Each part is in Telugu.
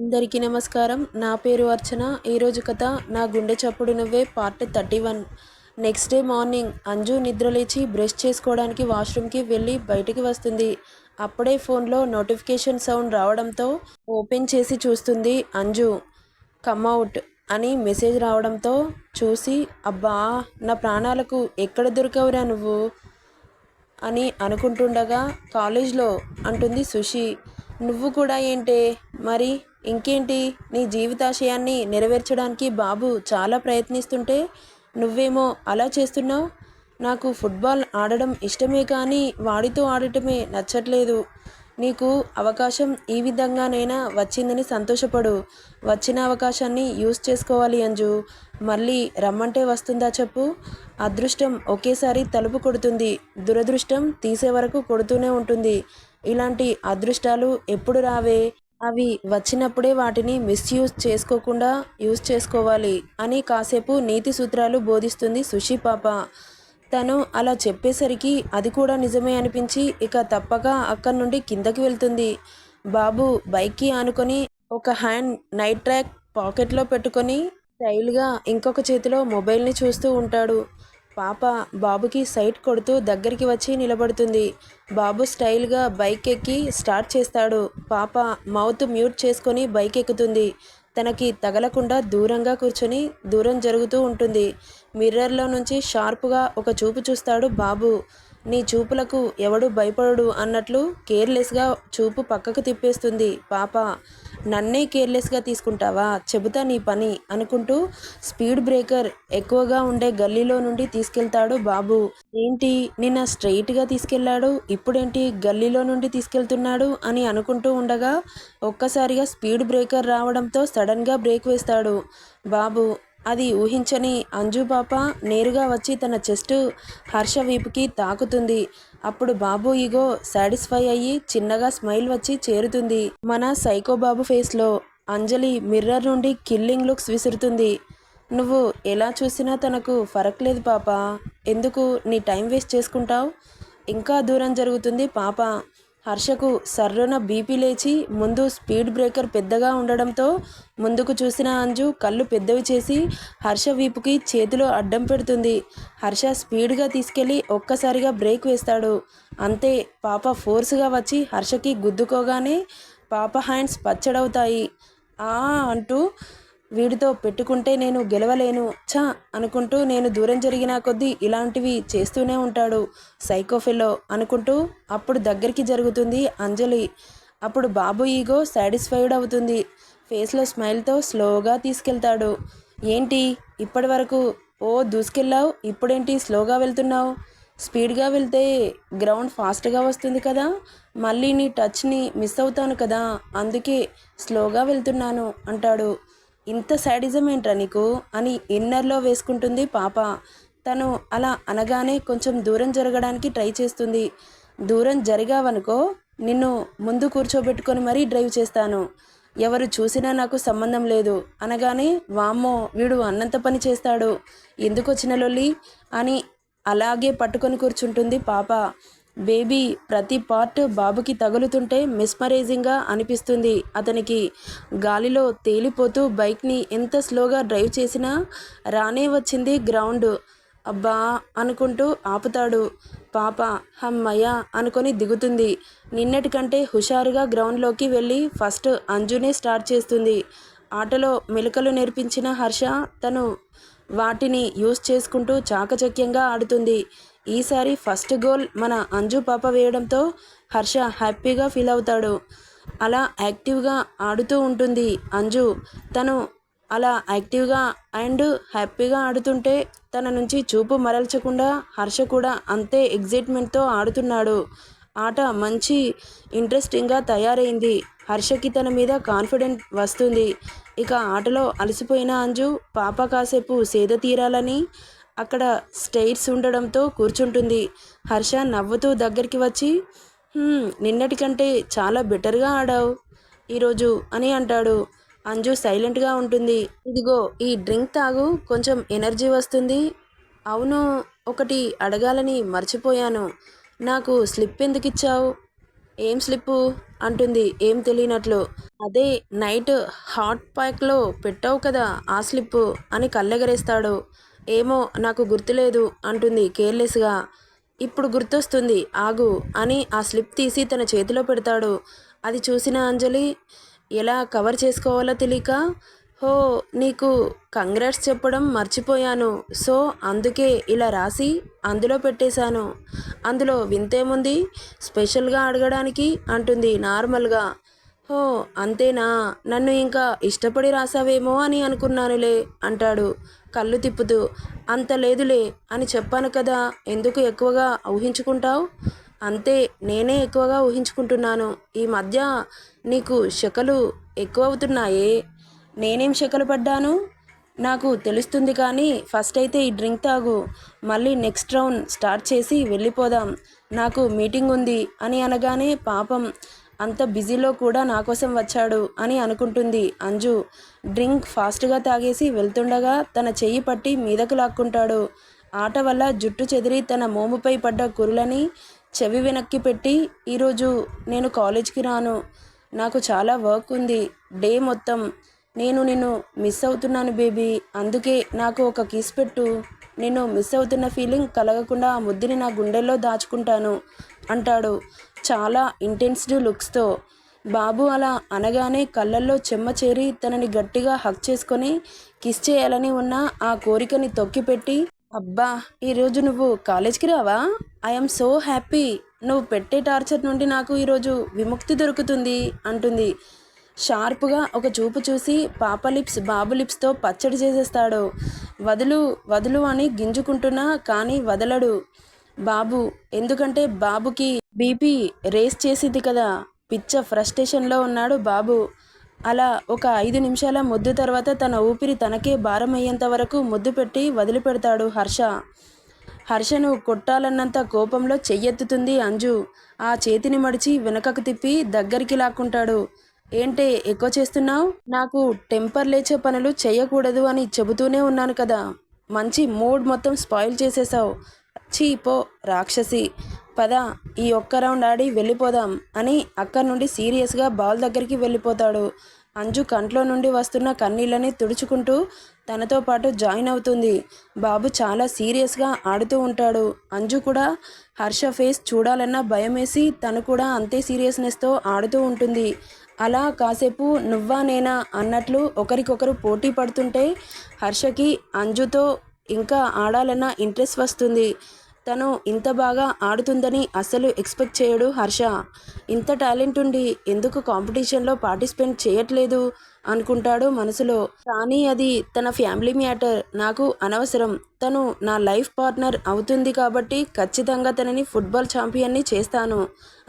అందరికీ నమస్కారం. నా పేరు అర్చన. ఈరోజు కథ నా గుండె చప్పుడు నువ్వే part 31. Next day morning Anju నిద్రలేచి బ్రష్ చేసుకోవడానికి వాష్రూమ్కి వెళ్ళి బయటికి వస్తుంది. అప్పుడే ఫోన్లో నోటిఫికేషన్ సౌండ్ రావడంతో ఓపెన్ చేసి చూస్తుంది. అంజు కమ్అవుట్ అని మెసేజ్ రావడంతో చూసి, అబ్బా నా ప్రాణాలకు ఎక్కడ దొరికావురా నువ్వు అని అనుకుంటుండగా కాలేజ్లో అంటుంది సుషి. నువ్వు కూడా ఏంటే మరి, ఇంకేంటి నీ జీవితాశయాన్ని నెరవేర్చడానికి బాబు చాలా ప్రయత్నిస్తుంటే నువ్వేమో అలా చేస్తున్నావు. నాకు ఫుట్బాల్ ఆడడం ఇష్టమే కానీ వాడితో ఆడటమే నచ్చట్లేదు. నీకు అవకాశం ఈ విధంగానైనా వచ్చిందని సంతోషపడు. వచ్చిన అవకాశాన్ని యూజ్ చేసుకోవాలి అంజు. మళ్ళీ రమ్మంటే వస్తుందా చెప్పు. అదృష్టం ఒకేసారి తలుపు కొడుతుంది, దురదృష్టం తీసే వరకు కొడుతూనే ఉంటుంది. ఇలాంటి అదృష్టాలు ఎప్పుడు రావే. అవి వచ్చినప్పుడే వాటిని మిస్యూజ్ చేసుకోకుండా యూజ్ చేసుకోవాలి అని కాసేపు నీతి సూత్రాలు బోధిస్తుంది సుషి పాప. తను అలా చెప్పేసరికి అది కూడా నిజమే అనిపించి ఇక తప్పక అక్కడి నుండి కిందకి వెళ్తుంది. బాబు బైక్కి ఆనుకొని ఒక హ్యాండ్ నైట్ ట్రాక్ పాకెట్లో పెట్టుకొని స్టైల్గా ఇంకొక చేతిలో మొబైల్ని చూస్తూ ఉంటాడు. పాప బాబుకి సైట్ కొడుతూ దగ్గరికి వచ్చి నిలబడుతుంది. బాబు స్టైల్గా బైక్ ఎక్కి స్టార్ట్ చేస్తాడు. పాప మౌత్ మ్యూట్ చేసుకొని బైక్ ఎక్కుతుంది. తనకి తగలకుండా దూరంగా కూర్చొని దూరం జరుగుతూ ఉంటుంది. మిర్రర్లో నుంచి షార్ప్గా ఒక చూపు చూస్తాడు బాబు. నీ చూపులకు ఎవడు భయపడడు అన్నట్లు కేర్లెస్గా చూపు పక్కకు తిప్పేస్తుంది పాప. నన్నే కేర్లెస్గా తీసుకుంటావా, చెబుతా నీ పని అనుకుంటూ స్పీడ్ బ్రేకర్ ఎక్కువగా ఉండే గల్లీలో నుండి తీసుకెళ్తాడు బాబు. ఏంటి నిన్న స్ట్రెయిట్గా తీసుకెళ్లాడు, ఇప్పుడేంటి గల్లీలో నుండి తీసుకెళ్తున్నాడు అని అనుకుంటూ ఉండగా ఒక్కసారిగా స్పీడ్ బ్రేకర్ రావడంతో సడన్గా బ్రేక్ వేస్తాడు బాబు. అది ఊహించని అంజు పాప నేరుగా వచ్చి తన చెస్ట్ హర్ష వీపుకి తాకుతుంది. అప్పుడు బాబు ఈగో సాటిస్ఫై అయ్యి చిన్నగా స్మైల్ వచ్చి చేరుతుంది మన సైకో బాబు ఫేస్లో. అంజలి మిర్రర్ నుండి కిల్లింగ్ లుక్స్ విసురుతుంది. నువ్వు ఎలా చూసినా తనకు ఫరక్ లేదు పాప, ఎందుకు నీ టైం వేస్ట్ చేసుకుంటావు. ఇంకా దూరం జరుగుతుంది పాప. హర్షకు సర్రున బీపీ లేచి ముందు స్పీడ్ బ్రేకర్ పెద్దగా ఉండడంతో ముందుకు చూసిన అంజు కళ్ళు పెద్దవి చేసి హర్ష వీపుకి చేతిలో అడ్డం పెడుతుంది. హర్ష స్పీడ్గా తీసుకెళ్ళి ఒక్కసారిగా బ్రేక్ వేస్తాడు. అంతే, పాప ఫోర్స్గా వచ్చి హర్షకి గుద్దుకోగానే పాప హ్యాండ్స్ పచ్చడవుతాయి. ఆ అంటూ వీడితో పెట్టుకుంటే నేను గెలవలేను ఛా అనుకుంటూ నేను దూరం జరిగిన కొద్దీ ఇలాంటివి చేస్తూనే ఉంటాడు సైకోఫెల్లో అనుకుంటూ అప్పుడు దగ్గరికి జరుగుతుంది అంజలి. అప్పుడు బాబు ఈగో సాటిస్ఫైడ్ అవుతుంది. ఫేస్లో స్మైల్తో స్లోగా తీసుకెళ్తాడు. ఏంటి ఇప్పటి వరకు ఓ దూసుకెళ్ళావు, ఇప్పుడేంటి స్లోగా వెళ్తున్నావు. స్పీడ్గా వెళ్తే గ్రౌండ్ ఫాస్ట్గా వస్తుంది కదా, మళ్ళీ నీ టచ్ని మిస్ అవుతాను కదా, అందుకే స్లోగా వెళ్తున్నాను అంటాడు. ఇంత శాడిజం ఏంట్రా నీకు అని ఇన్నర్లో వేసుకుంటుంది పాప. తను అలా అనగానే కొంచెం దూరం జరగడానికి ట్రై చేస్తుంది. దూరం జరిగావనుకో నిన్ను ముందు కూర్చోబెట్టుకొని మరీ డ్రైవ్ చేస్తాను, ఎవరు చూసినా నాకు సంబంధం లేదు అనగానే వామ్మో వీడు అన్నంత పని చేస్తాడు, ఎందుకు వచ్చిన లొల్లి అని అలాగే పట్టుకొని కూర్చుంటుంది పాప. బేబీ ప్రతి పార్ట్ బాబుకి తగులుతుంటే మిస్మరైజింగ్గా అనిపిస్తుంది అతనికి. గాలిలో తేలిపోతూ బైక్ని ఎంత స్లోగా డ్రైవ్ చేసినా రానే వచ్చింది గ్రౌండ్. అబ్బా అనుకుంటూ ఆపుతాడు. పాప హమ్మయ్య అనుకొని దిగుతుంది. నిన్నటికంటే హుషారుగా గ్రౌండ్లోకి వెళ్ళి ఫస్ట్ అంజునే స్టార్ట్ చేస్తుంది. ఆటలో మెలకలు నేర్పించిన హర్ష తను వాటిని యూజ్ చేసుకుంటూ చాకచక్యంగా ఆడుతుంది. ఈసారి ఫస్ట్ గోల్ మన అంజు పాప వేయడంతో హర్ష హ్యాపీగా ఫీల్ అవుతాడు. అలా యాక్టివ్గా ఆడుతూ ఉంటుంది అంజు. తను అలా యాక్టివ్గా అండ్ హ్యాపీగా ఆడుతుంటే తన నుంచి చూపు మరల్చకుండా హర్ష కూడా అంతే ఎగ్జైట్మెంట్తో ఆడుతున్నాడు. ఆట మంచి ఇంట్రెస్టింగ్గా తయారైంది. హర్షకి తన మీద కాన్ఫిడెంట్ వస్తుంది. ఇక ఆటలో అలసిపోయిన అంజు పాప కాసేపు సేద తీరాలని అక్కడ స్టైర్స్ ఉండడంతో కూర్చుంటుంది. హర్ష నవ్వుతూ దగ్గరికి వచ్చి నిన్నటికంటే చాలా బెటర్గా ఆడావు ఈరోజు అని అంటాడు. అంజు సైలెంట్గా ఉంటుంది. ఇదిగో ఈ డ్రింక్ తాగు, కొంచెం ఎనర్జీ వస్తుంది. అవును, ఒకటి అడగాలని మర్చిపోయాను, నాకు స్లిప్ ఎందుకు ఇచ్చావు. ఏం స్లిప్పు అంటుంది ఏం తెలియనట్లు. అదే నైట్ హాట్ ప్యాక్లో పెట్టావు కదా ఆ స్లిప్పు అని కళ్ళెగరేస్తాడు. ఏమో నాకు గుర్తులేదు అంటుంది కేర్లెస్గా. ఇప్పుడు గుర్తొస్తుంది ఆగు అని ఆ స్లిప్ తీసి తన చేతిలో పెడతాడు. అది చూసిన అంజలి ఎలా కవర్ చేసుకోవాలో తెలియక, హో నీకు కంగ్రాట్స్ చెప్పడం మర్చిపోయాను, సో అందుకే ఇలా రాసి అందులో పెట్టేశాను, అందులో వింతేముంది స్పెషల్గా అడగడానికి అంటుంది నార్మల్గా. హో అంతేనా, నన్ను ఇంకా ఇష్టపడి రాసావేమో అని అనుకున్నానులే అంటాడు కళ్ళు తిప్పుతూ. అంత లేదులే అని చెప్పాను కదా, ఎందుకు ఎక్కువగా ఊహించుకుంటావు. అంతే, నేనే ఎక్కువగా ఊహించుకుంటున్నాను. ఈ మధ్య నీకు శకలు ఎక్కువ అవుతున్నాయే. నేనేం శకలు పడ్డాను నాకు తెలుస్తుంది, కానీ ఫస్ట్ అయితే ఈ డ్రింక్ తాగు, మళ్ళీ నెక్స్ట్ రౌండ్ స్టార్ట్ చేసి వెళ్ళిపోదాం, నాకు మీటింగ్ ఉంది అని అనగానే పాపం అంత బిజీలో కూడా నా కోసం వచ్చాడు అని అనుకుంటుంది అంజు. డ్రింక్ ఫాస్ట్గా తాగేసి వెళ్తుండగా తన చెయ్యి పట్టి మీదకు లాక్కుంటాడు. ఆట వల్ల జుట్టు చెదిరి తన మోముపై పడ్డ కురులని చెవి వెనక్కి పెట్టి, ఈరోజు నేను కాలేజ్కి రాను, నాకు చాలా వర్క్ ఉంది డే మొత్తం, నేను నిన్ను మిస్ అవుతున్నాను బేబీ, అందుకే నాకు ఒక కిస్ పెట్టు, నిన్ను మిస్ అవుతున్న ఫీలింగ్ కలగకుండా ఆ ముద్దుని నా గుండెల్లో దాచుకుంటాను అంటాడు చాలా ఇంటెన్స్డ్ లుక్స్తో. బాబు అలా అనగానే కళ్ళల్లో చెమ్మ చేరి తనని గట్టిగా హక్ చేసుకొని కిస్ చేయాలని ఉన్న ఆ కోరికని తొక్కిపెట్టి, అబ్బా ఈరోజు నువ్వు కాలేజ్కి రావా, ఐఎమ్ సో హ్యాపీ, నువ్వు పెట్టే టార్చర్ నుండి నాకు ఈరోజు విముక్తి దొరుకుతుంది అంటుంది. షార్ప్గా ఒక చూపు చూసి పాప లిప్స్ బాబు లిప్స్తో పచ్చడి చేసేస్తాడు. వదులు వదులు అని గింజుకుంటున్నా కానీ వదలడు బాబు, ఎందుకంటే బాబుకి బీపీ రేస్ చేసింది కదా. పిచ్చ ఫ్రస్ట్రేషన్లో ఉన్నాడు బాబు. అలా ఒక 5 నిమిషాల ముద్దు తర్వాత తన ఊపిరి తనకే భారం అయ్యేంత వరకు ముద్దు పెట్టి వదిలిపెడతాడు హర్ష. హర్షను కొట్టాలన్నంత కోపంలో చెయ్యెత్తుతుంది అంజు. ఆ చేతిని మడిచి వెనకకు తిప్పి దగ్గరికి లాక్కుంటాడు. ఏంటే ఎక్కువ చేస్తున్నావు, నాకు టెంపర్ లేచే పనులు చేయకూడదు అని చెబుతూనే ఉన్నాను కదా, మంచి మూడ్ మొత్తం స్పాయిల్ చేసేసావు, చీ పో రాక్షసి, పద ఈ ఒక్క రౌండ్ ఆడి వెళ్ళిపోదాం అని అక్కడి నుండి సీరియస్గా బాల్ దగ్గరికి వెళ్ళిపోతాడు. అంజు కంట్లో నుండి వస్తున్న కన్నీళ్ళని తుడుచుకుంటూ తనతో పాటు జాయిన్ అవుతుంది. బాబు చాలా సీరియస్గా ఆడుతూ ఉంటాడు. అంజు కూడా హర్ష ఫేస్ చూడాలన్న భయమేసి తను కూడా అంతే సీరియస్నెస్తో ఆడుతూ ఉంటుంది. అలా కాసేపు నువ్వా నేనా అన్నట్లు ఒకరికొకరు పోటీ పడుతుంటే హర్షకి అంజుతో ఇంకా ఆడాలన్న ఇంట్రెస్ట్ వస్తుంది. తను ఇంత బాగా ఆడుతుందని అస్సలు ఎక్స్పెక్ట్ చేయడు హర్ష. ఇంత టాలెంట్ ఉండి ఎందుకు కాంపిటీషన్లో పార్టిసిపేట్ చేయట్లేదు అనుకుంటాడు మనసులో. కానీ అది తన ఫ్యామిలీ మ్యాటర్, నాకు అనవసరం, తను నా లైఫ్ పార్ట్నర్ అవుతుంది కాబట్టి ఖచ్చితంగా తనని ఫుట్బాల్ ఛాంపియన్ని చేస్తాను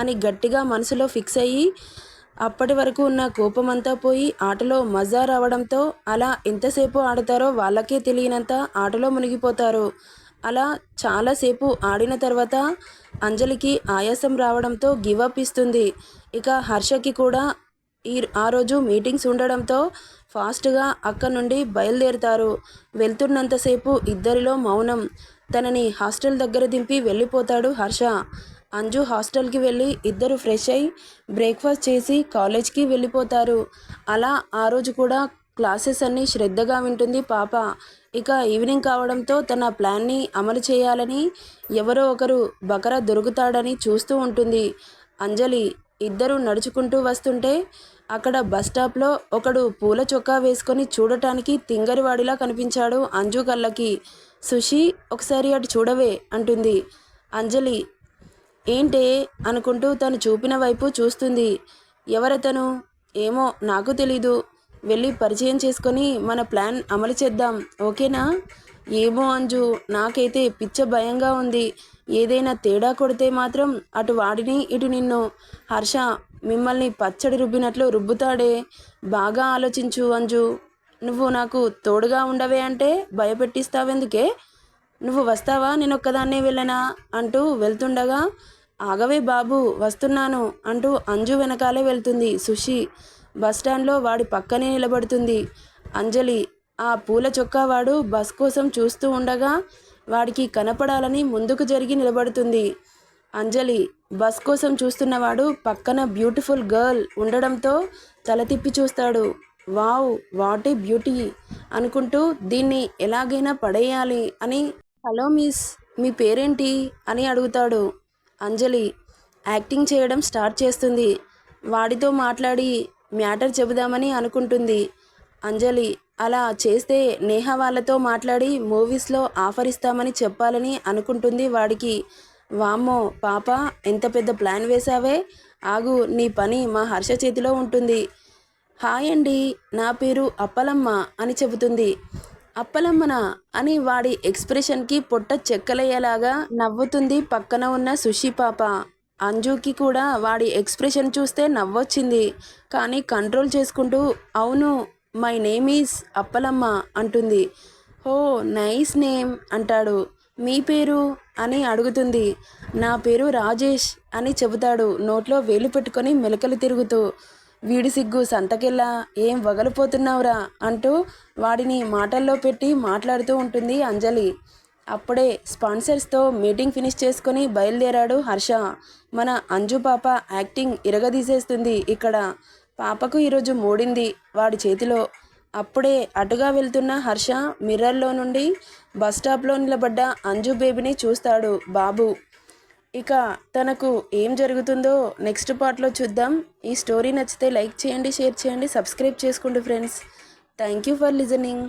అని గట్టిగా మనసులో ఫిక్స్ అయ్యి, అప్పటి వరకు ఉన్న కోపమంతా పోయి ఆటలో మజా రావడంతో అలా ఎంతసేపు ఆడతారో వాళ్ళకే తెలియనంత ఆటలో మునిగిపోతారు. అలా చాలాసేపు ఆడిన తర్వాత అంజలికి ఆయాసం రావడంతో గివప్ ఇస్తుంది. ఇక హర్షకి కూడా ఆ రోజు మీటింగ్స్ ఉండడంతో ఫాస్ట్గా అక్కడి నుండి బయలుదేరుతారు. వెళ్తున్నంతసేపు ఇద్దరిలో మౌనం. తనని హాస్టల్ దగ్గర దింపి వెళ్ళిపోతాడు హర్ష. అంజు హాస్టల్కి వెళ్ళి ఇద్దరు ఫ్రెష్ అయి బ్రేక్ఫాస్ట్ చేసి కాలేజ్కి వెళ్ళిపోతారు. అలా ఆ రోజు కూడా క్లాసెస్ అన్నీ శ్రద్ధగా వింటుంది పాప. ఇక ఈవినింగ్ కావడంతో తన ప్లాన్ని అమలు చేయాలని ఎవరో ఒకరు బకరా దొరుకుతాడని చూస్తూ ఉంటుంది అంజలి. ఇద్దరు నడుచుకుంటూ వస్తుంటే అక్కడ బస్టాప్లో ఒకడు పూల చొక్కా వేసుకొని చూడటానికి తింగరివాడిలా కనిపించాడు అంజు కళ్ళకి. సుషి ఒకసారి అటు చూడవే అంటుంది అంజలి. ఏంటే అనుకుంటూ తను చూపిన వైపు చూస్తుంది. ఎవరతను, ఏమో నాకు తెలీదు, వెళ్ళి పరిచయం చేసుకొని మన ప్లాన్ అమలు చేద్దాం ఓకేనా. ఏమో అంజు, నాకైతే పిచ్చ భయంగా ఉంది, ఏదైనా తేడా కొడితే మాత్రం అటు వాడిని ఇటు నిన్ను హర్ష మిమ్మల్ని పచ్చడి రుబ్బినట్లు రుబ్బుతాడే, బాగా ఆలోచించు అంజు, నువ్వు నాకు తోడుగా ఉండవే అంటే భయపెట్టిస్తావెందుకే, నువ్వు వస్తావా నేనొక్కదాన్నే వెళ్ళనా అంటూ వెళ్తుండగా, ఆగవే బాబు వస్తున్నాను అంటూ అంజు వెనకాలే వెళ్తుంది సుషి. బస్టాండ్లో వాడి పక్కనే నిలబడుతుంది అంజలి. ఆ పూల చొక్కా వాడు బస్ కోసం చూస్తూ ఉండగా వాడికి కనపడాలని ముందుకు జరిగి నిలబడుతుంది. అంజలి బస్ కోసం చూస్తున్నవాడు పక్కన బ్యూటిఫుల్ గర్ల్ ఉండడంతో తల తిప్పి చూస్తాడు. వావ్, వాట్ ఏ బ్యూటీ అనుకుంటూ దీన్ని ఎలాగైనా పడేయాలి అని, హలో మిస్, మీ పేరేంటి అని అడుగుతాడు. అంజలి యాక్టింగ్ చేయడం స్టార్ట్ చేస్తుంది. వాడితో మాట్లాడి మ్యాటర్ చెబుదామని అనుకుంటుంది. అంజలి అలా చేస్తే నేహా వాళ్ళతో మాట్లాడి మూవీస్లో ఆఫర్ ఇస్తామని చెప్పాలని అనుకుంటుంది వాడికి. వామ్మో పాప, ఎంత పెద్ద ప్లాన్ వేశావే, ఆగు, నీ పని మా హర్ష చేతిలో ఉంటుంది. హాయ్ అండి, నా పేరు అప్పలమ్మ అని చెబుతుంది. అప్పలమ్మనా అని వాడి ఎక్స్ప్రెషన్కి పొట్ట చెక్కలయ్యేలాగా నవ్వుతుంది పక్కన ఉన్న సుషి పాప. అంజుకి కూడా వాడి ఎక్స్ప్రెషన్ చూస్తే నవ్వొచ్చింది. కానీ కంట్రోల్ చేసుకుంటూ అవును, మై నేమ్ ఈజ్ అప్పలమ్మ అంటుంది. ఓ నైస్ నేమ్ అంటాడు. మీ పేరు అని అడుగుతుంది. నా పేరు రాజేష్ అని చెబుతాడు నోట్లో వేలు పెట్టుకొని మెలకలు తిరుగుతూ. వీడి సిగ్గు సంతకెళ్ళా, ఏం వగలిపోతున్నావురా అంటూ వాడిని మాటల్లో పెట్టి మాట్లాడుతూ ఉంటుంది అంజలి. అప్పుడే స్పాన్సర్స్తో మీటింగ్ ఫినిష్ చేసుకొని బయలుదేరాడు హర్ష. మన అంజు పాప యాక్టింగ్ ఇరగదీసేస్తుంది ఇక్కడ. పాపకు ఈరోజు మూడింది వాడి చేతిలో. అప్పుడే అటుగా వెళ్తున్న హర్ష మిర్రర్లో నుండి బస్ స్టాప్లో నిలబడ్డ అంజు బేబీని చూస్తాడు బాబు. ఇక తనకు ఏం జరుగుతుందో నెక్స్ట్ పార్ట్లో చూద్దాం. ఈ స్టోరీ నచ్చితే లైక్ చేయండి, షేర్ చేయండి, సబ్స్క్రైబ్ చేసుకోండి friends. Thank you for listening.